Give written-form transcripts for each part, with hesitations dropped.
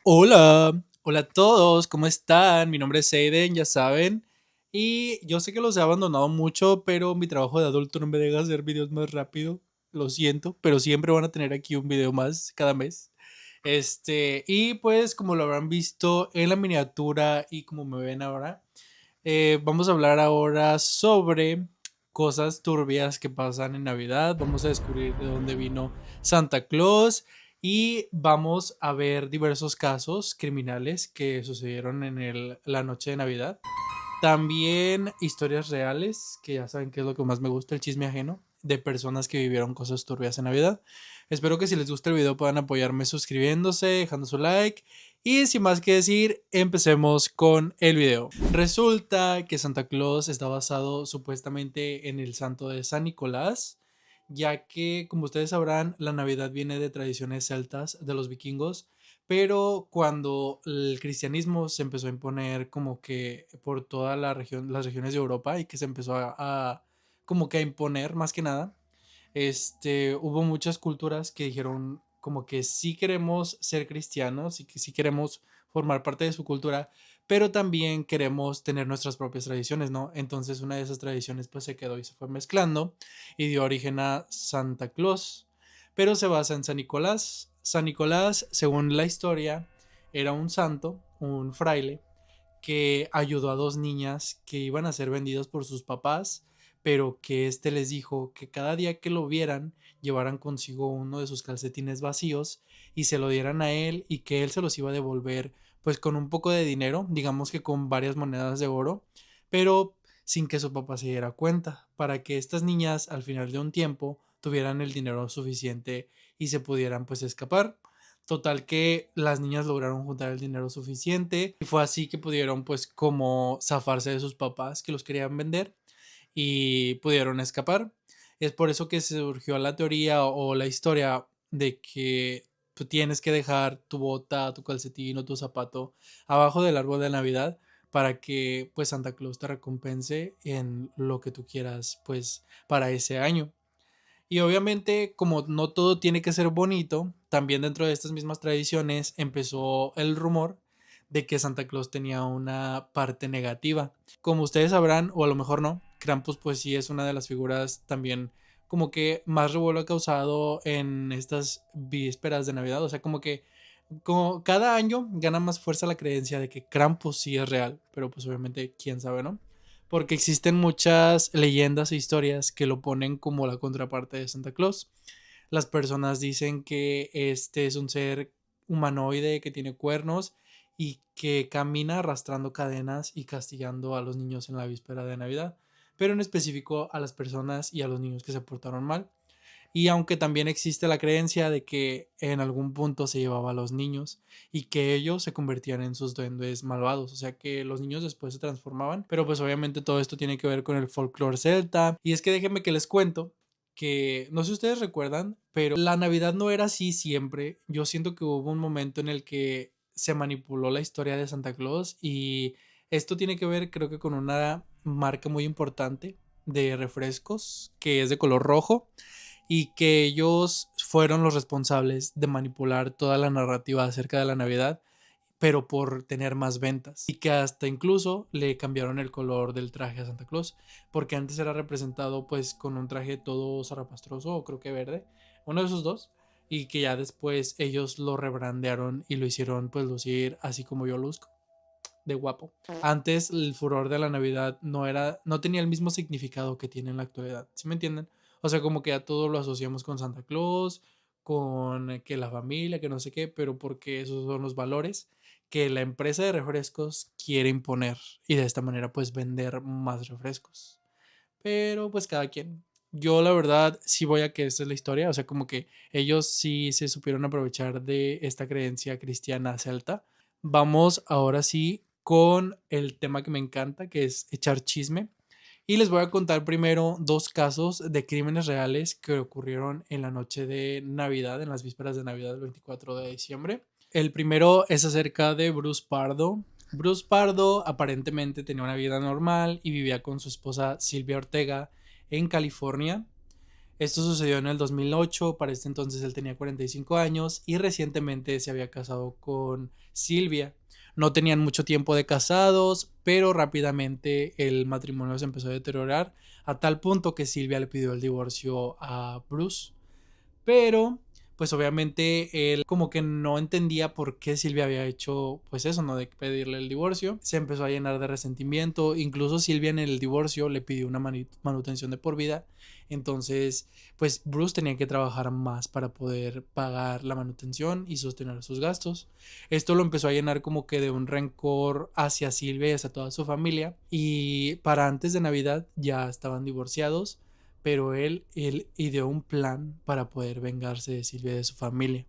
Hola, hola a todos, ¿cómo están? Mi nombre es Aiden, ya saben. Y yo sé que los he abandonado mucho, pero mi trabajo de adulto no me deja hacer videos más rápido. Lo siento, pero siempre van a tener aquí un video más cada mes. Y pues como lo habrán visto en la miniatura y como me ven ahora, vamos a hablar ahora sobre cosas turbias que pasan en Navidad. Vamos a descubrir de dónde vino Santa Claus y vamos a ver diversos casos criminales que sucedieron en la noche de Navidad. También historias reales, que ya saben que es lo que más me gusta, el chisme ajeno de personas que vivieron cosas turbias en Navidad. Espero que si les gusta el video puedan apoyarme suscribiéndose, dejando su like. Y sin más que decir, empecemos con el video. Resulta que Santa Claus está basado supuestamente en el santo de San Nicolás, ya que, como ustedes sabrán, la Navidad viene de tradiciones celtas de los vikingos, pero cuando el cristianismo se empezó a imponer como que por toda la región, las regiones de Europa y que se empezó como que a imponer más que nada, hubo muchas culturas que dijeron como que sí queremos ser cristianos y que sí queremos formar parte de su cultura, pero también queremos tener nuestras propias tradiciones, ¿no? Entonces una de esas tradiciones pues se quedó y se fue mezclando y dio origen a Santa Claus, pero se basa en San Nicolás. San Nicolás, según la historia, era un santo, un fraile, que ayudó a dos niñas que iban a ser vendidos por sus papás, pero que éste les dijo que cada día que lo vieran, llevaran consigo uno de sus calcetines vacíos y se lo dieran a él y que él se los iba a devolver pues con un poco de dinero, digamos que con varias monedas de oro, pero sin que su papá se diera cuenta, para que estas niñas al final de un tiempo tuvieran el dinero suficiente y se pudieran pues escapar. Total que las niñas lograron juntar el dinero suficiente y fue así que pudieron pues como zafarse de sus papás que los querían vender y pudieron escapar. Es por eso que se surgió la teoría o la historia de que tú tienes que dejar tu bota, tu calcetín o tu zapato abajo del árbol de Navidad para que pues Santa Claus te recompense en lo que tú quieras pues para ese año. Y obviamente, como no todo tiene que ser bonito, también dentro de estas mismas tradiciones empezó el rumor de que Santa Claus tenía una parte negativa. Como ustedes sabrán, o a lo mejor no, Krampus pues sí es una de las figuras también como que más revuelo ha causado en estas vísperas de Navidad. O sea, como que como cada año gana más fuerza la creencia de que Krampus sí es real, pero pues obviamente quién sabe, ¿no? Porque existen muchas leyendas e historias que lo ponen como la contraparte de Santa Claus. Las personas dicen que este es un ser humanoide que tiene cuernos y que camina arrastrando cadenas y castigando a los niños en la víspera de Navidad, pero en específico a las personas y a los niños que se portaron mal. Y aunque también existe la creencia de que en algún punto se llevaba a los niños y que ellos se convertían en sus duendes malvados, o sea que los niños después se transformaban, pero pues obviamente todo esto tiene que ver con el folclore celta. Y es que déjenme que les cuento que no sé si ustedes recuerdan, pero la Navidad no era así siempre. Yo siento que hubo un momento en el que se manipuló la historia de Santa Claus y esto tiene que ver creo que con una marca muy importante de refrescos que es de color rojo y que ellos fueron los responsables de manipular toda la narrativa acerca de la Navidad, pero por tener más ventas. Y que hasta incluso le cambiaron el color del traje a Santa Claus, porque antes era representado pues con un traje todo zarapastroso o creo que verde, uno de esos dos, y que ya después ellos lo rebrandearon y lo hicieron pues lucir así como yo luzco de guapo. Antes el furor de la Navidad no tenía el mismo significado que tiene en la actualidad. ¿Sí me entienden? O sea, como que a todo lo asociamos con Santa Claus, con que la familia, que no sé qué, pero porque esos son los valores que la empresa de refrescos quiere imponer y de esta manera pues vender más refrescos. Pero pues cada quien. Yo la verdad sí voy a que esta es la historia, o sea, como que ellos sí se supieron aprovechar de esta creencia cristiana celta. Vamos ahora sí con el tema que me encanta, que es echar chisme. Y les voy a contar primero dos casos de crímenes reales que ocurrieron en la noche de Navidad, en las vísperas de Navidad del 24 de diciembre. El primero es acerca de Bruce Pardo. Bruce Pardo aparentemente tenía una vida normal y vivía con su esposa Silvia Ortega en California. Esto sucedió en el 2008, para este entonces él tenía 45 años y recientemente se había casado con Silvia. No tenían mucho tiempo de casados, pero rápidamente el matrimonio se empezó a deteriorar a tal punto que Silvia le pidió el divorcio a Bruce. Pero, pues obviamente él como que no entendía por qué Silvia había hecho pues eso, ¿no? De pedirle el divorcio. Se empezó a llenar de resentimiento. Incluso Silvia en el divorcio le pidió una manutención de por vida. Entonces, pues Bruce tenía que trabajar más para poder pagar la manutención y sostener sus gastos. Esto lo empezó a llenar como que de un rencor hacia Silvia y hacia toda su familia. Y para antes de Navidad ya estaban divorciados, pero él ideó un plan para poder vengarse de Silvia y de su familia.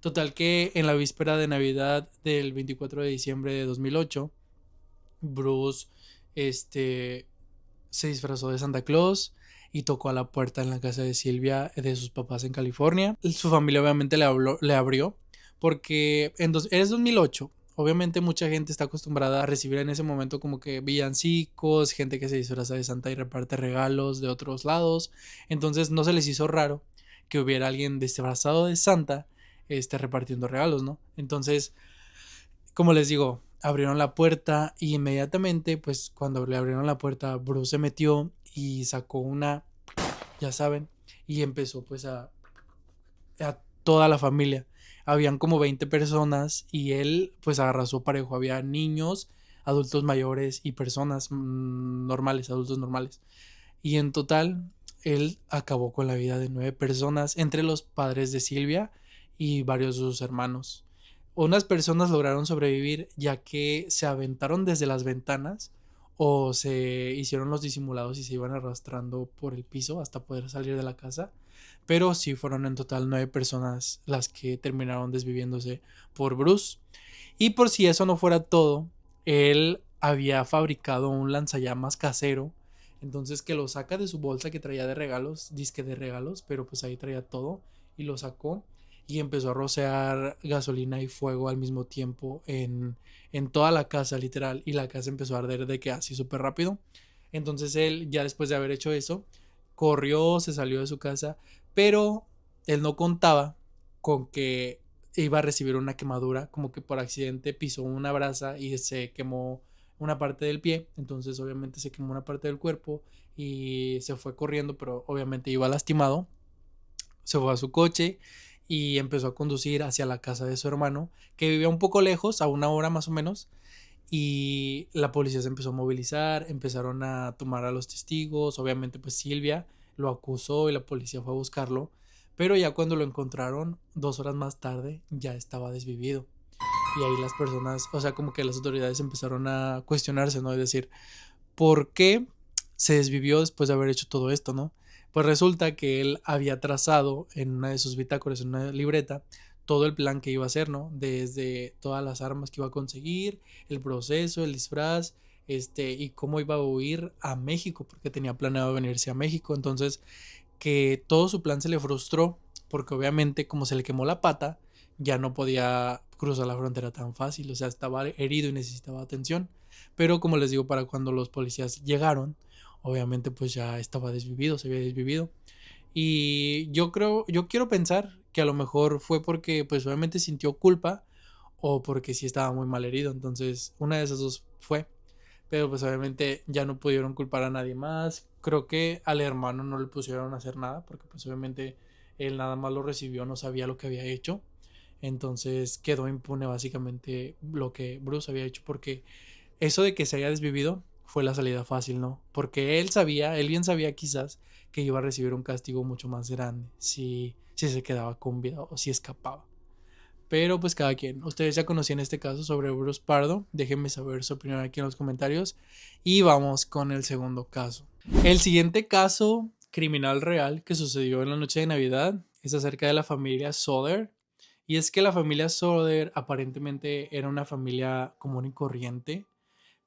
Total que en la víspera de Navidad del 24 de diciembre de 2008, Bruce este, se disfrazó de Santa Claus y tocó a la puerta en la casa de Silvia de sus papás en California. Su familia obviamente le abrió porque es 2008. Obviamente mucha gente está acostumbrada a recibir en ese momento como que villancicos, gente que se disfraza de Santa y reparte regalos de otros lados. Entonces no se les hizo raro que hubiera alguien disfrazado de Santa repartiendo regalos, ¿no? Entonces, como les digo, abrieron la puerta y inmediatamente, pues cuando le abrieron la puerta, Bruce se metió y sacó una, ya saben, y empezó pues a toda la familia. Habían como 20 personas y él pues agarró a su parejo. Había niños, adultos mayores y personas normales, adultos normales. Y en total, él acabó con la vida de 9 personas, entre los padres de Silvia y varios de sus hermanos. Unas personas lograron sobrevivir ya que se aventaron desde las ventanas o se hicieron los disimulados y se iban arrastrando por el piso hasta poder salir de la casa. Pero sí fueron en total 9 personas las que terminaron desviviéndose por Bruce. Y por si eso no fuera todo, él había fabricado un lanzallamas casero. Entonces que lo saca de su bolsa que traía de regalos, disque de regalos, pero pues ahí traía todo y lo sacó y empezó a rociar gasolina y fuego al mismo tiempo en toda la casa literal, y la casa empezó a arder de que así súper rápido. Entonces él ya después de haber hecho eso, corrió, se salió de su casa, pero él no contaba con que iba a recibir una quemadura, como que por accidente pisó una brasa y se quemó una parte del pie. Entonces obviamente se quemó una parte del cuerpo y se fue corriendo, pero obviamente iba lastimado. Se fue a su coche y empezó a conducir hacia la casa de su hermano, que vivía un poco lejos, a 1 hora más o menos. Y la policía se empezó a movilizar, empezaron a tomar a los testigos. Obviamente pues Silvia lo acusó y la policía fue a buscarlo, pero ya cuando lo encontraron 2 horas más tarde ya estaba desvivido. Y ahí las personas, o sea, como que las autoridades empezaron a cuestionarse, ¿no? Es decir, ¿por qué se desvivió después de haber hecho todo esto, no? Pues resulta que él había trazado en una de sus bitácoras, en una libreta, todo el plan que iba a hacer, ¿no? Desde todas las armas que iba a conseguir, el proceso, el disfraz, y cómo iba a huir a México, porque tenía planeado venirse a México. Entonces, que todo su plan se le frustró, porque obviamente como se le quemó la pata, ya no podía cruzar la frontera tan fácil, o sea, estaba herido y necesitaba atención. Pero como les digo, para cuando los policías llegaron, obviamente pues ya estaba desvivido, se había desvivido. Y yo quiero pensar que a lo mejor fue porque pues obviamente sintió culpa o porque sí estaba muy mal herido. Entonces, una de esas dos fue. Pero pues obviamente ya no pudieron culpar a nadie más. Creo que al hermano no le pusieron a hacer nada porque pues obviamente él nada más lo recibió, no sabía lo que había hecho. Entonces quedó impune básicamente lo que Bruce había hecho, porque eso de que se haya desvivido fue la salida fácil, ¿no? Porque él sabía, él bien sabía quizás que iba a recibir un castigo mucho más grande si se quedaba con vida o si escapaba. Pero pues cada quien. Ustedes ya conocían este caso sobre Bruce Pardo. Déjenme saber su opinión aquí en los comentarios. Y vamos con el segundo caso. El siguiente caso criminal real que sucedió en la noche de Navidad es acerca de la familia Soder. Y es que la familia Soder aparentemente era una familia común y corriente,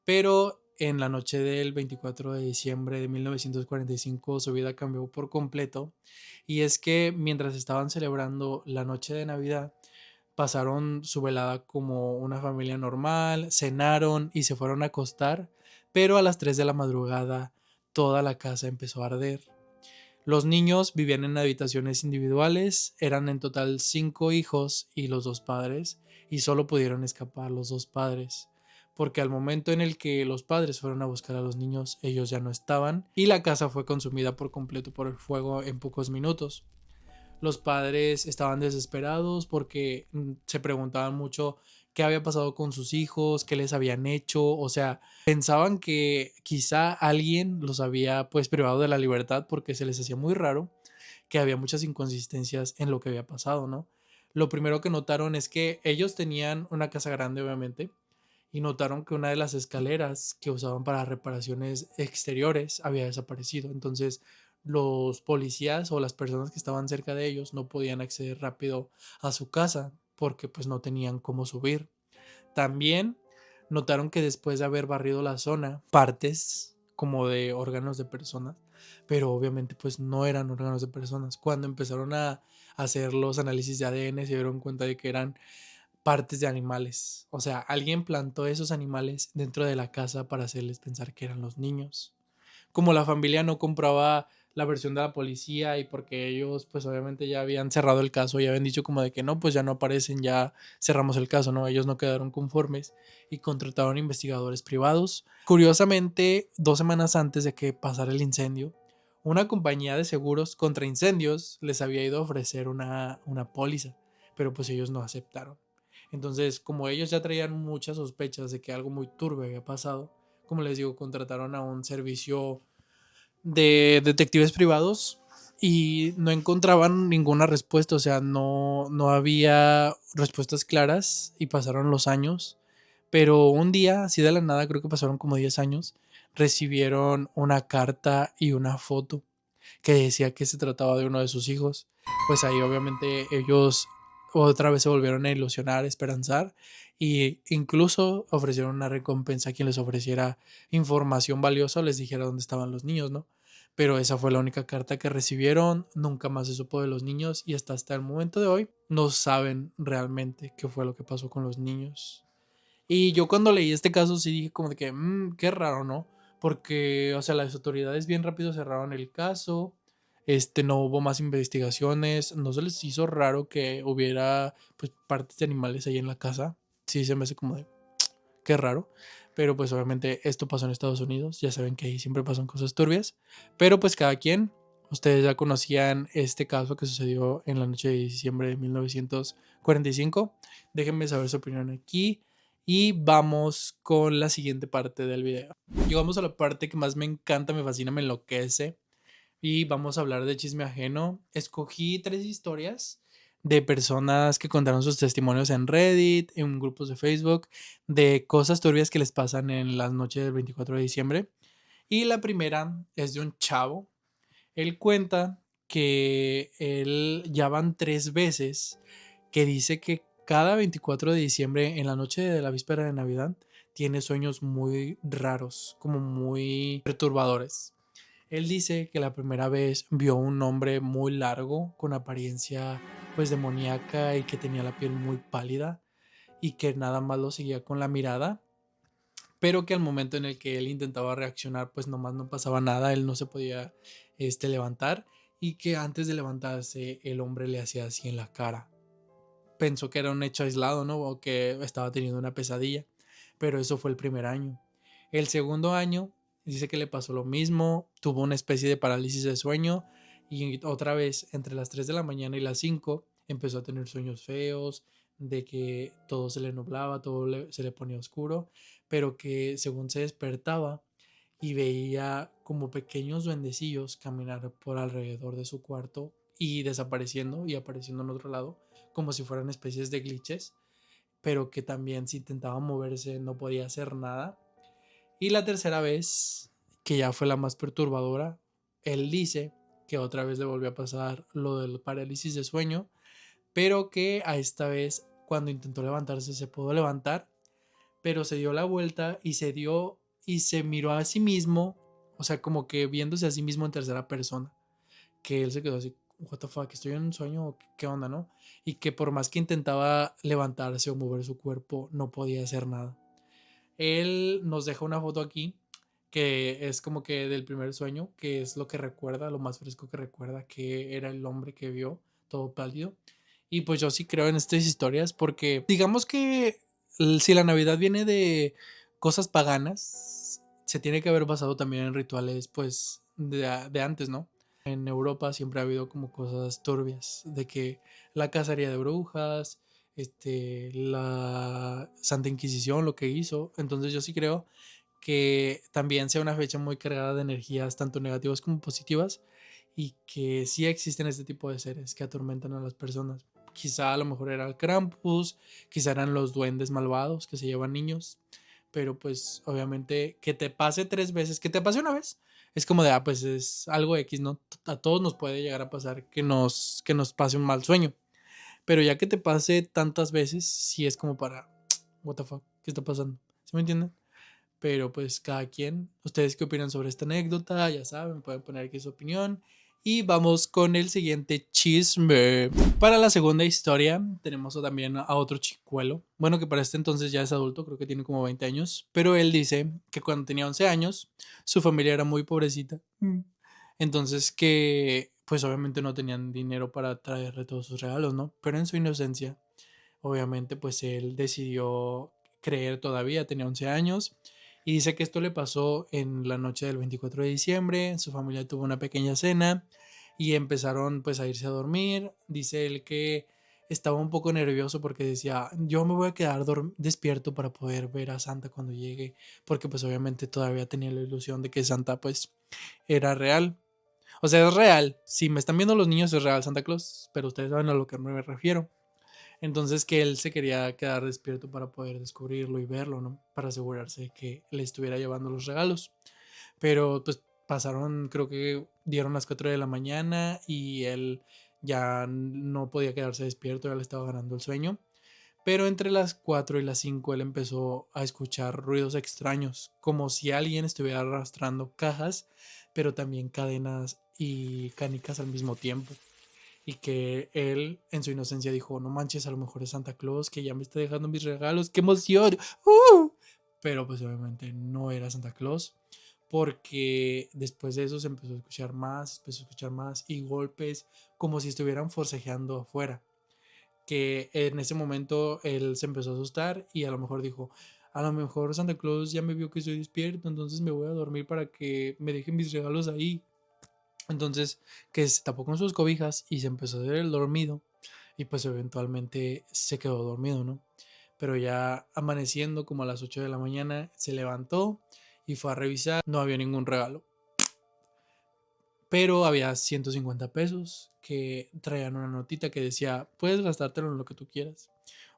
pero en la noche del 24 de diciembre de 1945 su vida cambió por completo. Y es que mientras estaban celebrando la noche de Navidad, pasaron su velada como una familia normal, cenaron y se fueron a acostar, pero a las 3 de la madrugada toda la casa empezó a arder. Los niños vivían en habitaciones individuales, eran en total 5 hijos y los 2 padres, y solo pudieron escapar los 2 padres, porque al momento en el que los padres fueron a buscar a los niños, ellos ya no estaban, y la casa fue consumida por completo por el fuego en pocos minutos. Los padres estaban desesperados porque se preguntaban mucho qué había pasado con sus hijos, qué les habían hecho, o sea, pensaban que quizá alguien los había pues privado de la libertad porque se les hacía muy raro que había muchas inconsistencias en lo que había pasado, ¿no? Lo primero que notaron es que ellos tenían una casa grande, obviamente, y notaron que una de las escaleras que usaban para reparaciones exteriores había desaparecido. Entonces, los policías o las personas que estaban cerca de ellos no podían acceder rápido a su casa porque pues no tenían cómo subir. También notaron que después de haber barrido la zona, partes como de órganos de personas, pero obviamente pues no eran órganos de personas. Cuando empezaron a hacer los análisis de ADN se dieron cuenta de que eran partes de animales. O sea, alguien plantó esos animales dentro de la casa para hacerles pensar que eran los niños. Como la familia no compraba la versión de la policía y porque ellos pues obviamente ya habían cerrado el caso y habían dicho como de que no, pues ya no aparecen, ya cerramos el caso, ¿no? Ellos no quedaron conformes y contrataron investigadores privados. Curiosamente, 2 semanas antes de que pasara el incendio, una compañía de seguros contra incendios les había ido a ofrecer una póliza, pero pues ellos no aceptaron. Entonces, como ellos ya traían muchas sospechas de que algo muy turbio había pasado, como les digo, contrataron a un servicio de detectives privados y no encontraban ninguna respuesta, o sea, no había respuestas claras y pasaron los años, pero un día, así de la nada, creo que pasaron como 10 años, recibieron una carta y una foto que decía que se trataba de uno de sus hijos. Pues ahí obviamente ellos otra vez se volvieron a ilusionar, a esperanzar y incluso ofrecieron una recompensa a quien les ofreciera información valiosa o les dijera dónde estaban los niños, ¿no? Pero esa fue la única carta que recibieron, nunca más se supo de los niños y hasta el momento de hoy no saben realmente qué fue lo que pasó con los niños. Y yo cuando leí este caso sí dije como de que, qué raro, ¿no? Porque, o sea, las autoridades bien rápido cerraron el caso, no hubo más investigaciones, no se les hizo raro que hubiera, pues, partes de animales ahí en la casa. Sí, se me hace como de, qué raro. Pero pues obviamente esto pasó en Estados Unidos, ya saben que ahí siempre pasan cosas turbias. Pero pues cada quien, ustedes ya conocían este caso que sucedió en la noche de diciembre de 1945. Déjenme saber su opinión aquí. Y vamos con la siguiente parte del video. Llegamos a la parte que más me encanta, me fascina, me enloquece. Y vamos a hablar de chisme ajeno. Escogí 3 historias de personas que contaron sus testimonios en Reddit, en grupos de Facebook, de cosas turbias que les pasan en las noches del 24 de diciembre. Y la primera es de un chavo. Él cuenta que él ya van 3 veces que dice que cada 24 de diciembre, en la noche de la víspera de Navidad, tiene sueños muy raros, como muy perturbadores. Él dice que la primera vez vio un hombre muy largo, con apariencia pues demoníaca y que tenía la piel muy pálida y que nada más lo seguía con la mirada, pero que al momento en el que él intentaba reaccionar pues nomás no pasaba nada, él no se podía levantar y que antes de levantarse el hombre le hacía así en la cara. Pensó que era un hecho aislado, ¿no? O que estaba teniendo una pesadilla, pero eso fue el primer año. El segundo año dice que le pasó lo mismo, tuvo una especie de parálisis de sueño y otra vez entre las 3 de la mañana y las 5 empezó a tener sueños feos, de que todo se le nublaba, se le ponía oscuro, pero que según se despertaba y veía como pequeños duendecillos caminar por alrededor de su cuarto y desapareciendo y apareciendo en otro lado, como si fueran especies de glitches, pero que también si intentaba moverse no podía hacer nada. Y la tercera vez, que ya fue la más perturbadora, él dice que otra vez le volvió a pasar lo del parálisis de sueño, pero que a esta vez cuando intentó levantarse se pudo levantar, pero se dio la vuelta y se miró a sí mismo, o sea, como que viéndose a sí mismo en tercera persona, que él se quedó así, what the fuck, estoy en un sueño o qué onda, ¿no? Y que por más que intentaba levantarse o mover su cuerpo, no podía hacer nada. Él nos deja una foto aquí que es como que del primer sueño, que es lo que recuerda, lo más fresco que recuerda, que era el hombre que vio, todo pálido. Y pues yo sí creo en estas historias porque digamos que si la Navidad viene de cosas paganas, se tiene que haber basado también en rituales pues de antes, ¿no? En Europa siempre ha habido como cosas turbias, de que la cacería de brujas, la Santa Inquisición, lo que hizo. Entonces yo sí creo que también sea una fecha muy cargada de energías tanto negativas como positivas y que sí existen este tipo de seres que atormentan a las personas. Quizá a lo mejor era el Krampus, quizá eran los duendes malvados que se llevan niños, pero pues obviamente que te pase 3 veces, que te pase una vez, es como de, pues es algo X, ¿no? A todos nos puede llegar a pasar que nos pase un mal sueño, pero ya que te pase tantas veces, sí es como para, what the fuck, ¿qué está pasando? ¿Sí me entienden? Pero pues cada quien, ustedes qué opinan sobre esta anécdota, ya saben, pueden poner aquí su opinión. Y vamos con el siguiente chisme. Para la segunda historia tenemos también a otro chicuelo. Bueno, que para este entonces ya es adulto, creo que tiene como 20 años. Pero él dice que cuando tenía 11 años, su familia era muy pobrecita. Entonces que pues obviamente no tenían dinero para traerle todos sus regalos, ¿no? Pero en su inocencia, obviamente pues él decidió creer todavía, tenía 11 años y dice que esto le pasó en la noche del 24 de diciembre, su familia tuvo una pequeña cena y empezaron pues a irse a dormir. Dice él que estaba un poco nervioso porque decía, yo me voy a quedar despierto para poder ver a Santa cuando llegue, porque pues obviamente todavía tenía la ilusión de que Santa pues era real. O sea, es real. Si me están viendo los niños es real Santa Claus, pero ustedes saben a lo que me refiero. Entonces que él se quería quedar despierto para poder descubrirlo y verlo, ¿no? Para asegurarse de que le estuviera llevando los regalos. Pero pues pasaron, creo que dieron las 4 de la mañana y él ya no podía quedarse despierto, ya le estaba ganando el sueño. Pero entre las 4 y las 5 él empezó a escuchar ruidos extraños, como si alguien estuviera arrastrando cajas, pero también cadenas y canicas al mismo tiempo y que él en su inocencia dijo, no manches, a lo mejor es Santa Claus que ya me está dejando mis regalos, qué emoción. ¡Uh! Pero pues obviamente no era Santa Claus porque después de eso se empezó a escuchar más y golpes como si estuvieran forcejeando afuera, que en ese momento él se empezó a asustar y a lo mejor dijo, a lo mejor Santa Claus ya me vio que estoy despierto, entonces me voy a dormir para que me dejen mis regalos ahí. Entonces, que se tapó con sus cobijas y se empezó a hacer el dormido. Y pues eventualmente se quedó dormido, ¿no? Pero ya amaneciendo como a las 8 de la mañana, se levantó y fue a revisar. No había ningún regalo. Pero había 150 pesos que traían una notita que decía, puedes gastártelo en lo que tú quieras.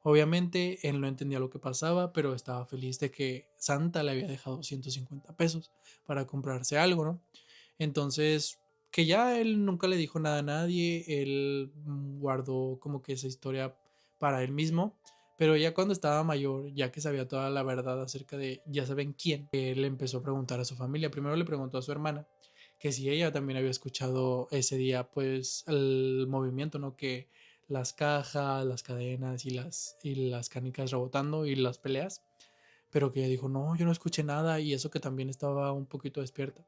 Obviamente él no entendía lo que pasaba, pero estaba feliz de que Santa le había dejado 150 pesos para comprarse algo, ¿no? Entonces, que ya él nunca le dijo nada a nadie, él guardó como que esa historia para él mismo, pero ya cuando estaba mayor, ya que sabía toda la verdad acerca de ya saben quién, él empezó a preguntar a su familia. Primero le preguntó a su hermana que si ella también había escuchado ese día pues el movimiento, ¿no? Que las cajas, las cadenas y las canicas rebotando y las peleas, pero que ella dijo, no, yo no escuché nada y eso que también estaba un poquito despierta.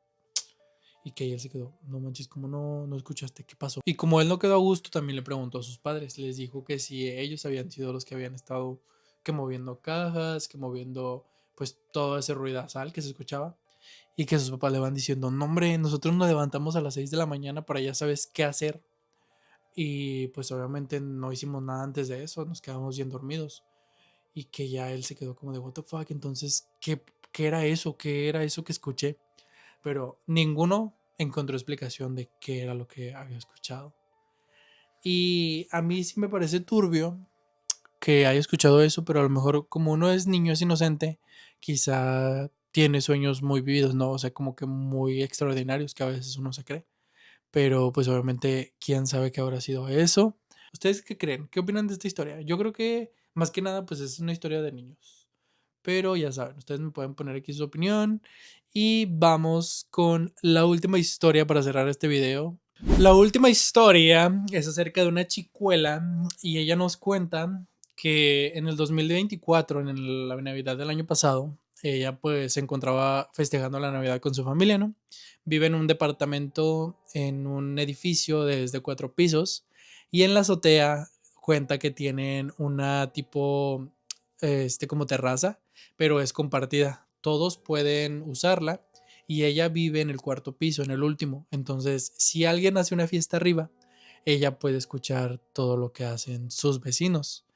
Y que ella se quedó, no manches, ¿cómo no escuchaste? ¿Qué pasó? Y como él no quedó a gusto, también le preguntó a sus padres. Les dijo que si ellos habían sido los que habían estado que moviendo cajas, que moviendo pues todo ese ruidazal que se escuchaba. Y que sus papás le van diciendo, no hombre, nosotros nos levantamos a las 6 de la mañana para ya sabes qué hacer. Y pues obviamente no hicimos nada antes de eso, nos quedamos bien dormidos. Y que ya él se quedó como de, what the fuck, entonces, ¿qué era eso? ¿Qué era eso que escuché? Pero ninguno encontró explicación de qué era lo que había escuchado. Y a mí sí me parece turbio que haya escuchado eso, pero a lo mejor como uno es niño, es inocente, quizá tiene sueños muy vividos, ¿no? O sea, como que muy extraordinarios que a veces uno se cree. Pero pues obviamente, ¿quién sabe qué habrá sido eso? ¿Ustedes qué creen? ¿Qué opinan de esta historia? Yo creo que más que nada pues es una historia de niños. Pero ya saben, ustedes me pueden poner aquí su opinión. Y vamos con la última historia para cerrar este video. La última historia es acerca de una chicuela y ella nos cuenta que en el 2024, la Navidad del año pasado, ella pues se encontraba festejando la Navidad con su familia, ¿no? Vive en un departamento, en un edificio desde 4 pisos y en la azotea cuenta que tienen una tipo, como terraza, pero es compartida. Todos pueden usarla y ella vive en el 4 piso, en el último. Entonces, si alguien hace una fiesta arriba, ella puede escuchar todo lo que hacen sus vecinos.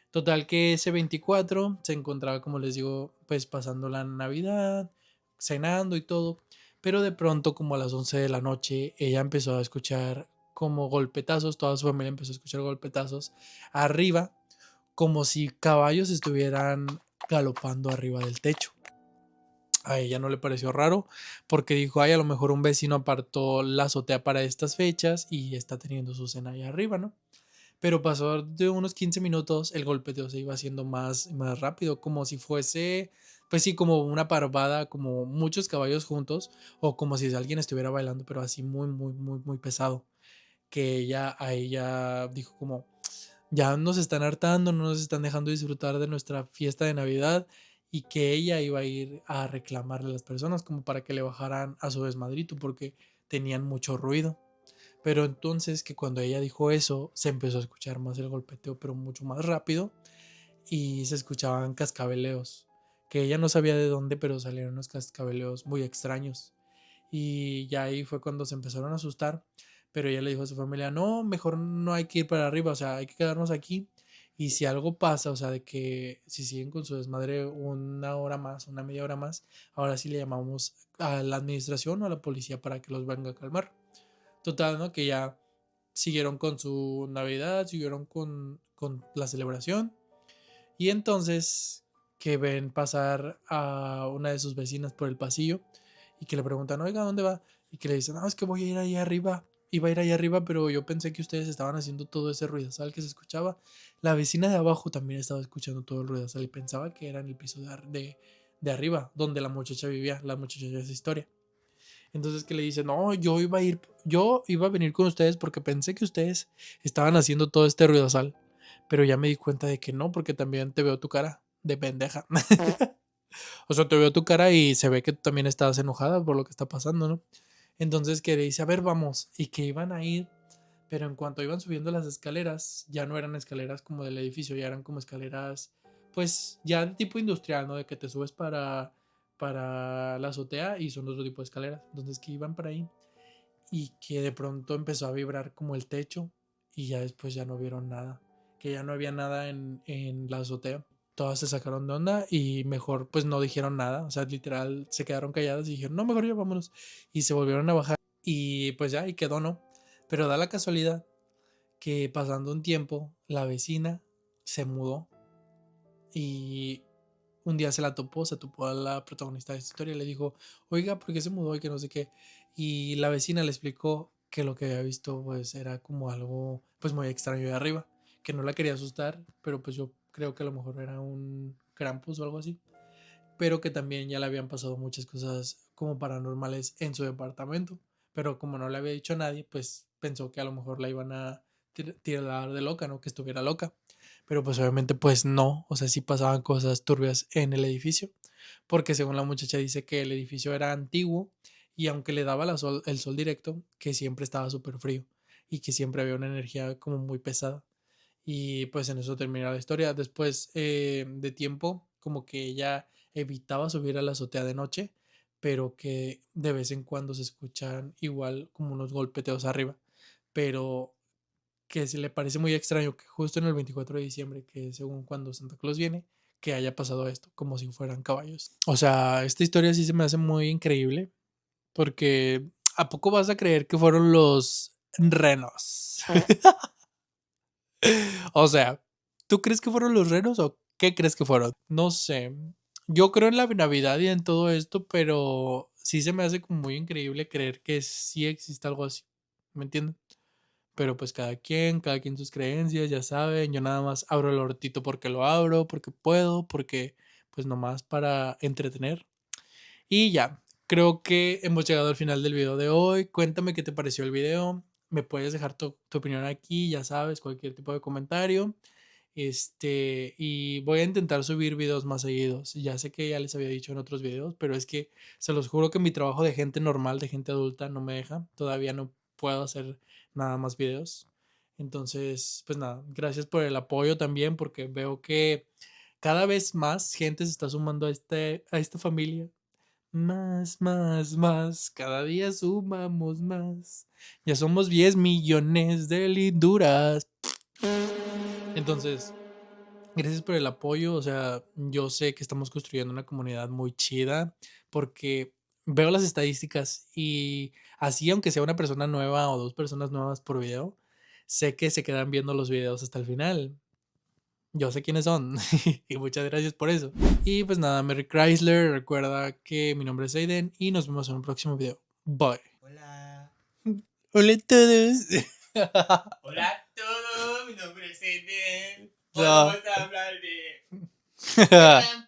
Total que ese 24 se encontraba, como les digo, pues pasando la Navidad, cenando y todo, pero de pronto como a las 11 de la noche ella empezó a escuchar como golpetazos, toda su familia empezó a escuchar golpetazos arriba, como si caballos estuvieran galopando arriba del techo. A ella no le pareció raro porque dijo, ay, a lo mejor un vecino apartó la azotea para estas fechas y está teniendo su cena ahí arriba, ¿no? Pero pasó de unos 15 minutos, el golpeteo se iba haciendo más rápido, como si fuese, pues sí, como una parvada, como muchos caballos juntos, o como si alguien estuviera bailando, pero así muy pesado. Que a ella dijo como, ya nos están hartando, no nos están dejando disfrutar de nuestra fiesta de Navidad, y que ella iba a ir a reclamarle a las personas como para que le bajaran a su desmadrito porque tenían mucho ruido. Pero entonces que cuando ella dijo eso, se empezó a escuchar más el golpeteo, pero mucho más rápido, y se escuchaban cascabeleos, que ella no sabía de dónde, pero salieron unos cascabeleos muy extraños. Y ya ahí fue cuando se empezaron a asustar, pero ella le dijo a su familia, no, mejor no hay que ir para arriba, o sea, hay que quedarnos aquí. Y si algo pasa, o sea, de que si siguen con su desmadre una hora más, una media hora más, ahora sí le llamamos a la administración o a la policía para que los venga a calmar. Total, ¿no? Que ya siguieron con su Navidad, siguieron con la celebración. Y entonces que ven pasar a una de sus vecinas por el pasillo y que le preguntan, oiga, ¿dónde va? Y que le dicen, no, es que voy a ir ahí arriba. Iba a ir ahí arriba, pero yo pensé que ustedes estaban haciendo todo ese ruidazal que se escuchaba. La vecina de abajo también estaba escuchando todo el ruidazal y pensaba que era en el piso de arriba, donde la muchacha vivía, la muchacha de esa historia. Entonces que le dice, no, yo iba a venir con ustedes porque pensé que ustedes estaban haciendo todo este ruidosal, pero ya me di cuenta de que no, porque también te veo tu cara de pendeja. O sea, te veo tu cara y se ve que tú también estabas enojada por lo que está pasando, ¿no? Entonces que le dice, a ver, vamos, y que iban a ir, pero en cuanto iban subiendo las escaleras, ya no eran escaleras como del edificio, ya eran como escaleras, pues ya de tipo industrial, ¿no? De que te subes para la azotea y son otro tipo de escaleras. Entonces que iban para ahí y que de pronto empezó a vibrar como el techo y ya después ya no vieron nada, que ya no había nada en la azotea. Todas se sacaron de onda y mejor pues no dijeron nada, o sea, literal se quedaron calladas y dijeron, no, mejor ya vámonos. Y se volvieron a bajar y pues ya, y quedó, ¿no? Pero da la casualidad que pasando un tiempo, la vecina se mudó y un día se topó a la protagonista de esta historia y le dijo, oiga, ¿por qué se mudó y que no sé qué? Y la vecina le explicó que lo que había visto pues era como algo pues muy extraño de arriba, que no la quería asustar, pero pues yo creo que a lo mejor era un Krampus o algo así, pero que también ya le habían pasado muchas cosas como paranormales en su departamento, pero como no le había dicho a nadie, pues pensó que a lo mejor la iban a tirar de loca, ¿no? Que estuviera loca. Pero pues obviamente pues no, o sea, sí pasaban cosas turbias en el edificio, porque según la muchacha dice que el edificio era antiguo y aunque le daba el sol directo, que siempre estaba súper frío y que siempre había una energía como muy pesada. Y pues en eso termina la historia. Después de tiempo, como que ella evitaba subir a la azotea de noche, pero que de vez en cuando se escuchan igual como unos golpeteos arriba. Pero que se le parece muy extraño que justo en el 24 de diciembre, que es según cuando Santa Claus viene, que haya pasado esto, como si fueran caballos. O sea, esta historia sí se me hace muy increíble, porque ¿a poco vas a creer que fueron los renos? O sea, ¿tú crees que fueron los renos o qué crees que fueron? No sé. Yo creo en la Navidad y en todo esto, pero sí se me hace como muy increíble creer que sí existe algo así. ¿Me entienden? Pero pues cada quien sus creencias, ya saben. Yo nada más abro el hortito porque lo abro, porque puedo, porque pues nomás para entretener. Y ya, creo que hemos llegado al final del video de hoy. Cuéntame qué te pareció el video. Me puedes dejar tu opinión aquí, ya sabes, cualquier tipo de comentario. Y voy a intentar subir videos más seguidos. Ya sé que ya les había dicho en otros videos, pero es que se los juro que mi trabajo de gente normal, de gente adulta, no me deja. Todavía no puedo hacer nada más videos. Entonces, pues nada, gracias por el apoyo también, porque veo que cada vez más gente se está sumando a esta familia. Más, más, más. Cada día sumamos más. Ya somos 10 millones de linduras. Entonces, gracias por el apoyo. O sea, yo sé que estamos construyendo una comunidad muy chida porque veo las estadísticas y así, aunque sea una persona nueva o dos personas nuevas por video, sé que se quedan viendo los videos hasta el final. Yo sé quiénes son y muchas gracias por eso. Y pues nada, Merry Chrysler, recuerda que mi nombre es Aiden y nos vemos en un próximo video. Bye. Hola. Hola a todos. Hola a todos, mi nombre es Eden. Hoy No. vamos a hablar de...